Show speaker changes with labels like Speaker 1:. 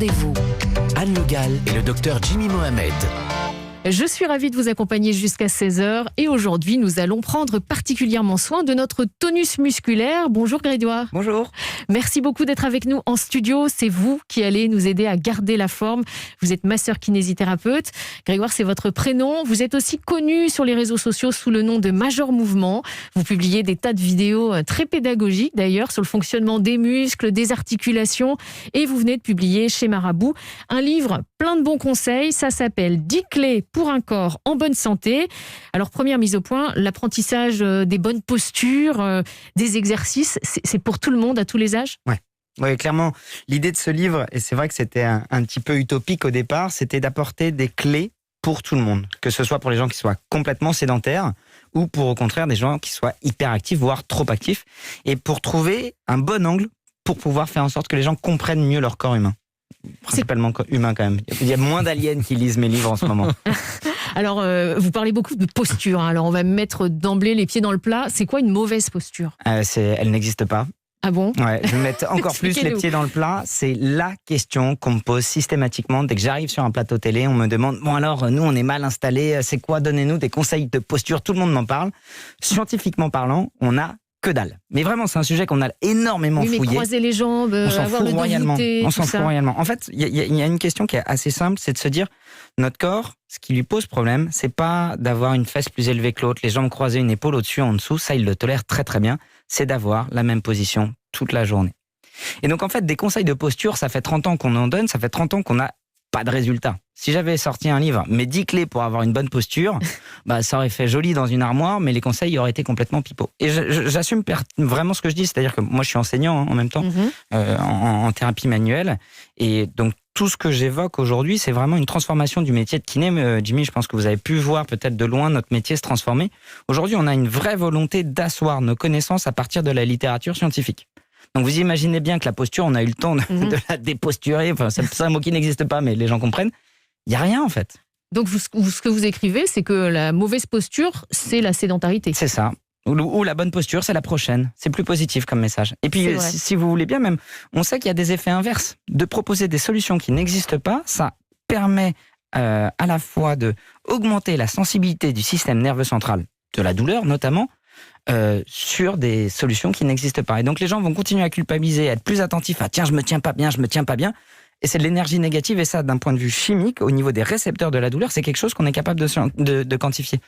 Speaker 1: rendez-vous.
Speaker 2: Anne Le Gall et le docteur Jimmy Mohamed.
Speaker 3: Je suis ravie de vous accompagner jusqu'à 16h et aujourd'hui, nous allons prendre particulièrement soin de notre tonus musculaire. Bonjour Grégoire.
Speaker 4: Bonjour.
Speaker 3: Merci beaucoup d'être avec nous en studio. C'est vous qui allez nous aider à garder la forme. Vous êtes masseur kinésithérapeute. Grégoire, c'est votre prénom. Vous êtes aussi connu sur les réseaux sociaux sous le nom de Major Mouvement. Vous publiez des tas de vidéos très pédagogiques d'ailleurs sur le fonctionnement des muscles, des articulations. Et vous venez de publier chez Marabout un livre plein de bons conseils. Ça s'appelle 10 clés pour un corps en bonne santé. Alors, première mise au point, l'apprentissage des bonnes postures, des exercices, c'est pour tout le monde, à tous les âges ?
Speaker 4: Oui, clairement, l'idée de ce livre, et c'est vrai que c'était un petit peu utopique au départ, c'était d'apporter des clés pour tout le monde. Que ce soit pour les gens qui soient complètement sédentaires ou pour au contraire des gens qui soient hyper actifs, voire trop actifs. Et pour trouver un bon angle pour pouvoir faire en sorte que les gens comprennent mieux leur corps humain. Principalement humain quand même. Il y a moins d'aliens qui lisent mes livres en ce moment.
Speaker 3: Alors, vous parlez beaucoup de posture. Alors, on va mettre d'emblée les pieds dans le plat. C'est quoi une mauvaise posture ?
Speaker 4: Elle n'existe pas.
Speaker 3: Ah bon ?
Speaker 4: Ouais, je vais mettre encore plus les pieds dans le plat. C'est la question qu'on me pose systématiquement. Dès que j'arrive sur un plateau télé, on me demande « Bon alors, nous on est mal installés, c'est quoi ? Donnez-nous des conseils de posture. » Tout le monde m'en parle. Scientifiquement parlant, on a que dalle. Mais vraiment, c'est un sujet qu'on a énormément fouillé.
Speaker 3: Mais croiser les jambes, avoir le dos voûté,
Speaker 4: on s'en fout royalement. En fait, il y a une question qui est assez simple, c'est de se dire, notre corps, ce qui lui pose problème, c'est pas d'avoir une fesse plus élevée que l'autre, les jambes croisées, une épaule au-dessus, en dessous, ça, il le tolère très très bien, c'est d'avoir la même position toute la journée. Et donc, en fait, des conseils de posture, ça fait 30 ans qu'on en donne, ça fait 30 ans qu'on n'a pas de résultat. Si j'avais sorti un livre, mes 10 clés pour avoir une bonne posture, ça aurait fait joli dans une armoire, mais les conseils auraient été complètement pipeaux. Et j'assume vraiment ce que je dis, c'est-à-dire que moi je suis enseignant en même temps, en thérapie manuelle, et donc tout ce que j'évoque aujourd'hui, c'est vraiment une transformation du métier de kiné. Jimmy, je pense que vous avez pu voir peut-être de loin notre métier se transformer. Aujourd'hui, on a une vraie volonté d'asseoir nos connaissances à partir de la littérature scientifique. Donc vous imaginez bien que la posture, on a eu le temps de la déposturer, enfin c'est un mot qui n'existe pas, mais les gens comprennent. Il n'y a rien en fait.
Speaker 3: Donc ce que vous écrivez, c'est que la mauvaise posture, c'est la sédentarité.
Speaker 4: C'est ça. Ou la bonne posture, c'est la prochaine. C'est plus positif comme message. Et puis si vous voulez bien même, on sait qu'il y a des effets inverses. De proposer des solutions qui n'existent pas, ça permet à la fois de augmenter la sensibilité du système nerveux central, de la douleur notamment, sur des solutions qui n'existent pas. Et donc les gens vont continuer à culpabiliser, à être plus attentifs à « tiens, je me tiens pas bien ». Et c'est de l'énergie négative, et ça, d'un point de vue chimique, au niveau des récepteurs de la douleur, c'est quelque chose qu'on est capable de quantifier.